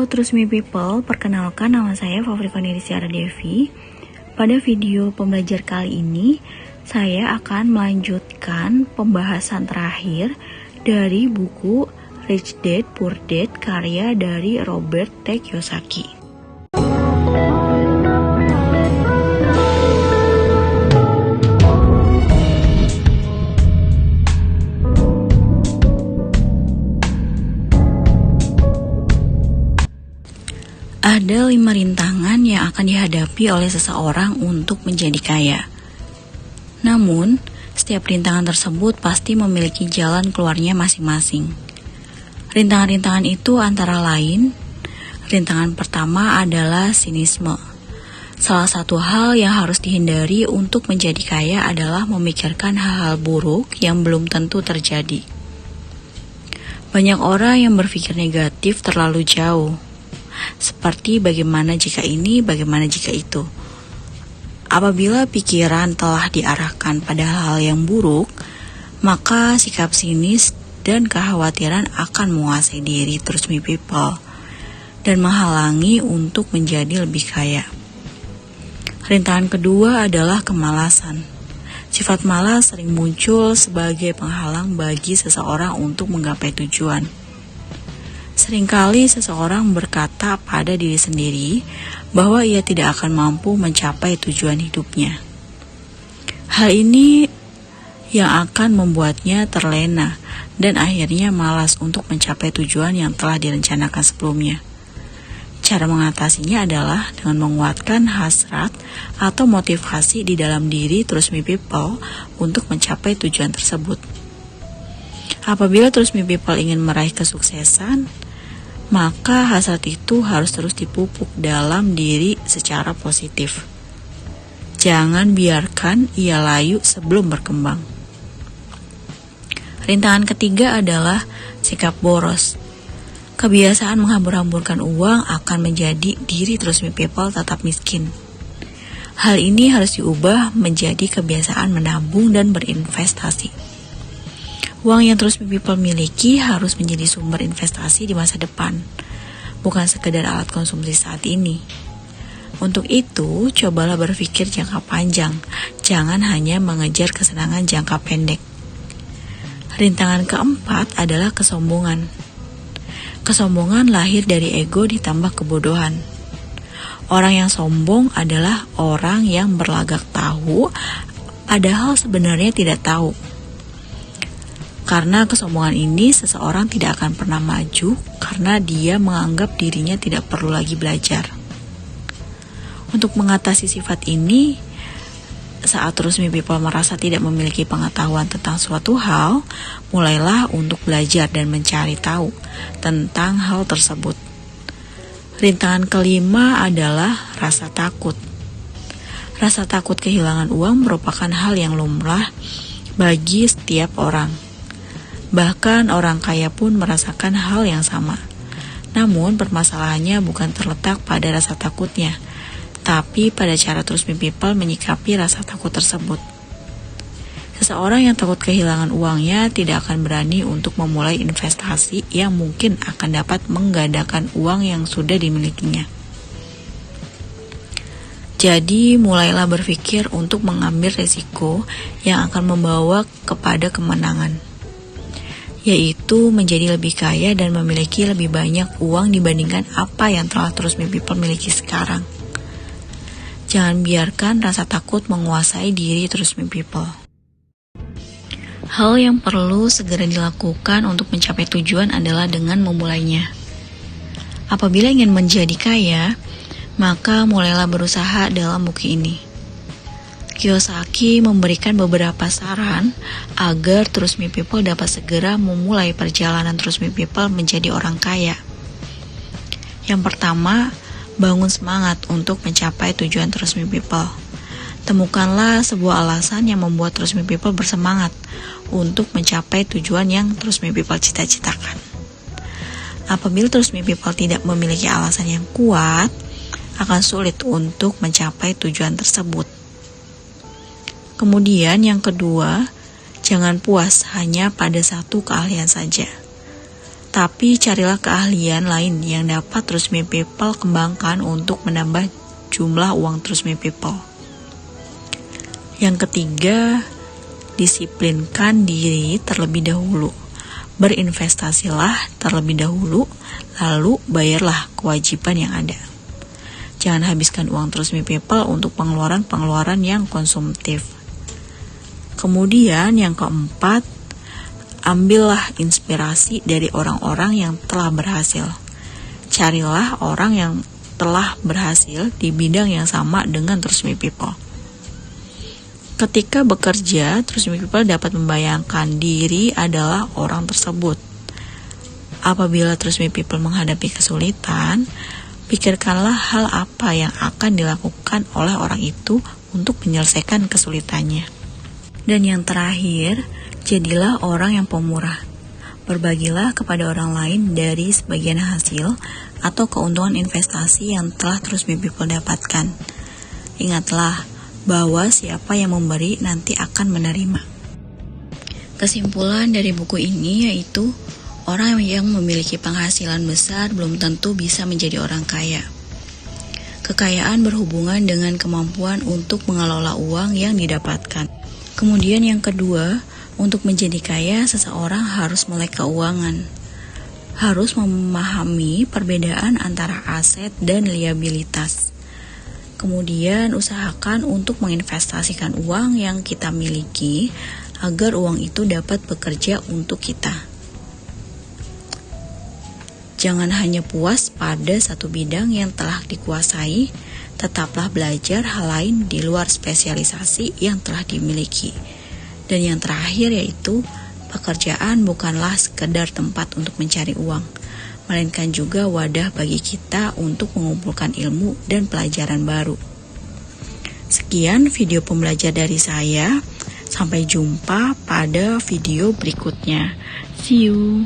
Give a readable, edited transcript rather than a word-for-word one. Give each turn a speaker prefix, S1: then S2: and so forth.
S1: Trust Me People, perkenalkan nama saya Fafri Konirisiara Devi. Pada video pembelajar kali ini, saya akan melanjutkan pembahasan terakhir dari buku Rich Dad Poor Dad karya dari Robert T. Kiyosaki. Ada 5 rintangan yang akan dihadapi oleh seseorang untuk menjadi kaya. Namun, setiap rintangan tersebut pasti memiliki jalan keluarnya masing-masing. Rintangan-rintangan itu antara lain, rintangan pertama adalah sinisme. Salah satu hal yang harus dihindari untuk menjadi kaya adalah memikirkan hal-hal buruk yang belum tentu terjadi. Banyak orang yang berpikir negatif terlalu jauh. Seperti bagaimana jika ini, bagaimana jika itu. Apabila pikiran telah diarahkan pada hal yang buruk, maka sikap sinis dan kekhawatiran akan menguasai diri Trust Me People dan menghalangi untuk menjadi lebih kaya. Rintangan kedua adalah kemalasan. Sifat malas sering muncul sebagai penghalang bagi seseorang untuk menggapai tujuan. Seringkali seseorang berkata pada diri sendiri bahwa ia tidak akan mampu mencapai tujuan hidupnya. Hal ini yang akan membuatnya terlena dan akhirnya malas untuk mencapai tujuan yang telah direncanakan sebelumnya. Cara mengatasinya adalah dengan menguatkan hasrat atau motivasi di dalam diri Trust Me People untuk mencapai tujuan tersebut. Apabila Trust Me People ingin meraih kesuksesan, maka hasrat itu harus terus dipupuk dalam diri secara positif. Jangan biarkan ia layu sebelum berkembang. Rintangan ketiga adalah sikap boros. Kebiasaan menghambur-hamburkan uang akan menjadi diri Trust Me People tetap miskin. Hal ini harus diubah menjadi kebiasaan menabung dan berinvestasi. Uang yang Trust Me People miliki harus menjadi sumber investasi di masa depan, bukan sekedar alat konsumsi saat ini. Untuk itu, cobalah berpikir jangka panjang, jangan hanya mengejar kesenangan jangka pendek. Rintangan keempat adalah kesombongan. Kesombongan lahir dari ego ditambah kebodohan. Orang yang sombong adalah orang yang berlagak tahu, padahal sebenarnya tidak tahu. Karena kesombongan ini, seseorang tidak akan pernah maju karena dia menganggap dirinya tidak perlu lagi belajar. Untuk mengatasi sifat ini, saat Trust Me People merasa tidak memiliki pengetahuan tentang suatu hal, mulailah untuk belajar dan mencari tahu tentang hal tersebut. Rintangan kelima adalah rasa takut. Rasa takut kehilangan uang merupakan hal yang lumrah bagi setiap orang. Bahkan orang kaya pun merasakan hal yang sama. Namun permasalahannya bukan terletak pada rasa takutnya, tapi pada cara Trust Me People menyikapi rasa takut tersebut. Seseorang yang takut kehilangan uangnya tidak akan berani untuk memulai investasi yang mungkin akan dapat menggandakan uang yang sudah dimilikinya. Jadi mulailah berpikir untuk mengambil resiko yang akan membawa kepada kemenangan, yaitu menjadi lebih kaya dan memiliki lebih banyak uang dibandingkan apa yang telah Trust Me People miliki sekarang. Jangan biarkan rasa takut menguasai diri Trust Me People. Hal yang perlu segera dilakukan untuk mencapai tujuan adalah dengan memulainya. Apabila ingin menjadi kaya, maka mulailah berusaha dalam buku ini. Kiyosaki memberikan beberapa saran agar Trust Me People dapat segera memulai perjalanan Trust Me People menjadi orang kaya. Yang pertama, bangun semangat untuk mencapai tujuan Trust Me People. Temukanlah sebuah alasan yang membuat Trust Me People bersemangat untuk mencapai tujuan yang Trust Me People cita-citakan. Apabila Trust Me People tidak memiliki alasan yang kuat, akan sulit untuk mencapai tujuan tersebut. Kemudian yang kedua, jangan puas hanya pada satu keahlian saja. Tapi carilah keahlian lain yang dapat Trust Me People kembangkan untuk menambah jumlah uang Trust Me People. Yang ketiga, disiplinkan diri terlebih dahulu. Berinvestasilah terlebih dahulu, lalu bayarlah kewajiban yang ada. Jangan habiskan uang Trust Me People untuk pengeluaran-pengeluaran yang konsumtif. Kemudian yang keempat, ambillah inspirasi dari orang-orang yang telah berhasil. Carilah orang yang telah berhasil di bidang yang sama dengan Trust Me People. Ketika bekerja, Trust Me People dapat membayangkan diri adalah orang tersebut. Apabila Trust Me People menghadapi kesulitan, pikirkanlah hal apa yang akan dilakukan oleh orang itu untuk menyelesaikan kesulitannya. Dan yang terakhir, jadilah orang yang pemurah. Berbagilah kepada orang lain dari sebagian hasil atau keuntungan investasi yang telah Trust Me People dapatkan. Ingatlah bahwa siapa yang memberi nanti akan menerima. Kesimpulan dari buku ini yaitu, orang yang memiliki penghasilan besar belum tentu bisa menjadi orang kaya. Kekayaan berhubungan dengan kemampuan untuk mengelola uang yang didapatkan. Kemudian yang kedua, untuk menjadi kaya, seseorang harus melek keuangan. Harus memahami perbedaan antara aset dan liabilitas. Kemudian usahakan untuk menginvestasikan uang yang kita miliki agar uang itu dapat bekerja untuk kita. Jangan hanya puas pada satu bidang yang telah dikuasai, tetaplah belajar hal lain di luar spesialisasi yang telah dimiliki. Dan yang terakhir yaitu, pekerjaan bukanlah sekedar tempat untuk mencari uang, melainkan juga wadah bagi kita untuk mengumpulkan ilmu dan pelajaran baru. Sekian video pembelajar dari saya. Sampai jumpa pada video berikutnya. See you.